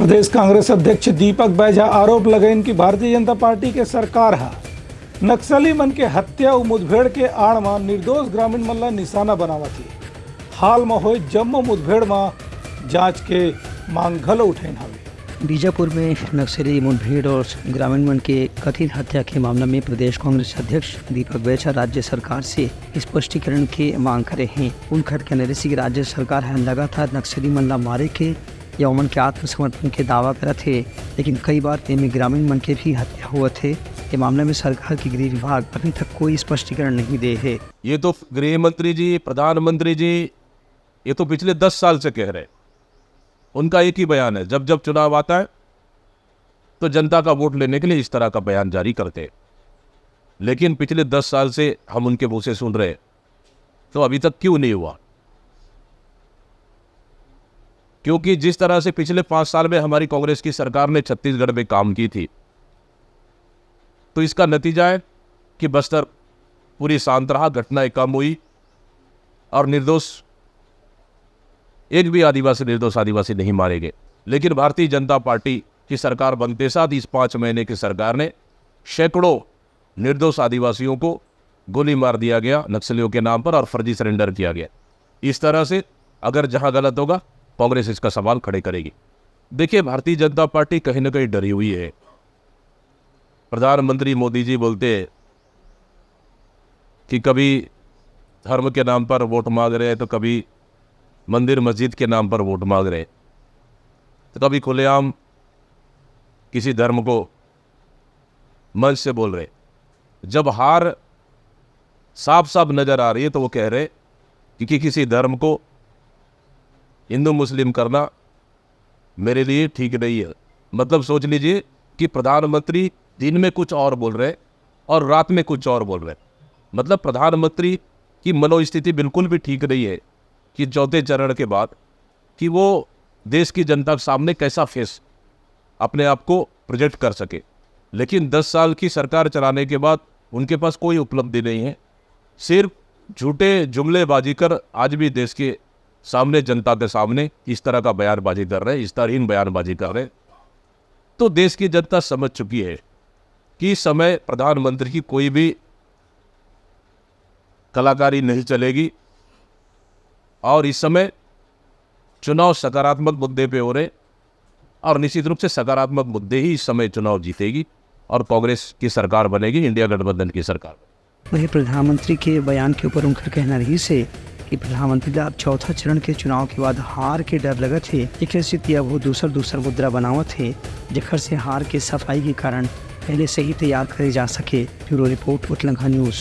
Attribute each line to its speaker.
Speaker 1: प्रदेश कांग्रेस अध्यक्ष दीपक बैजा आरोप लगन कि भारतीय जनता पार्टी के सरकार हा नक्सली मन के हत्या और मुठभेड़ के आड़ में निर्दोष ग्रामीण मन ला निशाना बनावत ही हाल में हुए जम्मू मुठभेड़ में जांच के मांग घलो उठैन हवे।
Speaker 2: बीजापुर में नक्सली मुठभेड़ और ग्रामीण मन के कथित हत्या के मामले में प्रदेश कांग्रेस अध्यक्ष दीपक बैजा राज्य सरकार से स्पष्टीकरण की मांग करे हैं। उनकर कहने से राज्य सरकार है लगातार नक्सली मन ला मारे के या उमन के आत्मसमर्पण के दावा करे थे, लेकिन कई बार इनमें ग्रामीण मन के भी हत्या हुआ थे। ये मामले में सरकार की गृह विभाग अभी तक कोई स्पष्टीकरण नहीं दे है।
Speaker 3: ये तो गृह मंत्री जी, प्रधानमंत्री जी ये तो पिछले 10 साल से कह रहे हैं। उनका एक ही बयान है, जब जब चुनाव आता है तो जनता का वोट लेने के लिए इस तरह का बयान जारी करते हैं। लेकिन पिछले 10 साल से हम उनके मुंह से सुन रहे हैं, तो अभी तक क्यों नहीं हुआ? क्योंकि जिस तरह से पिछले 5 साल में हमारी कांग्रेस की सरकार ने छत्तीसगढ़ में काम की थी, तो इसका नतीजा है कि बस्तर पूरी शांत रहा, घटनाएं कम हुई और निर्दोष एक भी निर्दोष आदिवासी नहीं मारे गए। लेकिन भारतीय जनता पार्टी की सरकार बनते साथ इस 5 महीने की सरकार ने सैकड़ों निर्दोष आदिवासियों को गोली मार दिया गया नक्सलियों के नाम पर और फर्जी सरेंडर किया गया। इस तरह से अगर जहां गलत होगा कांग्रेस इसका सवाल खड़े करेगी। देखिए, भारतीय जनता पार्टी कहीं ना कहीं डरी हुई है। प्रधानमंत्री मोदी जी बोलते हैं कि कभी धर्म के नाम पर वोट मांग रहे हैं, तो कभी मंदिर मस्जिद के नाम पर वोट मांग रहे हैं, तो कभी खुलेआम किसी धर्म को मंच से बोल रहे। जब हार साफ साफ नजर आ रही है तो वो कह रहे कि किसी धर्म को हिंदू मुस्लिम करना मेरे लिए ठीक नहीं है। मतलब सोच लीजिए कि प्रधानमंत्री दिन में कुछ और बोल रहे और रात में कुछ और बोल रहे। मतलब प्रधानमंत्री की मनोस्थिति बिल्कुल भी ठीक नहीं है कि चौथे चरण के बाद कि वो देश की जनता के सामने कैसा फेस अपने आप को प्रोजेक्ट कर सके। लेकिन 10 साल की सरकार चलाने के बाद उनके पास कोई उपलब्धि नहीं है, सिर्फ झूठे जुमलेबाजी कर आज भी देश के सामने, जनता के सामने इस तरह का बयानबाजी कर रहे हैं, इस तरह बयानबाजी कर रहे हैं। तो देश की जनता समझ चुकी है कि इस समय प्रधानमंत्री की कोई भी कलाकारी नहीं चलेगी और इस समय चुनाव सकारात्मक मुद्दे पे हो रहे और निश्चित रूप से सकारात्मक मुद्दे ही इस समय चुनाव जीतेगी और कांग्रेस की सरकार बनेगी, इंडिया गठबंधन की सरकार।
Speaker 2: वही प्रधानमंत्री के बयान के ऊपर उनका कहना रही से कि प्रधानमंत्री अब चौथा चरण के चुनाव के बाद हार के डर लगत है, एक स्थिति अब वो दूसर मुद्रा बनावत है जेकर से हार के सफाई के कारण पहले से ही तैयार करे जा सके। ब्यूरो रिपोर्ट, उतलंघा न्यूज़।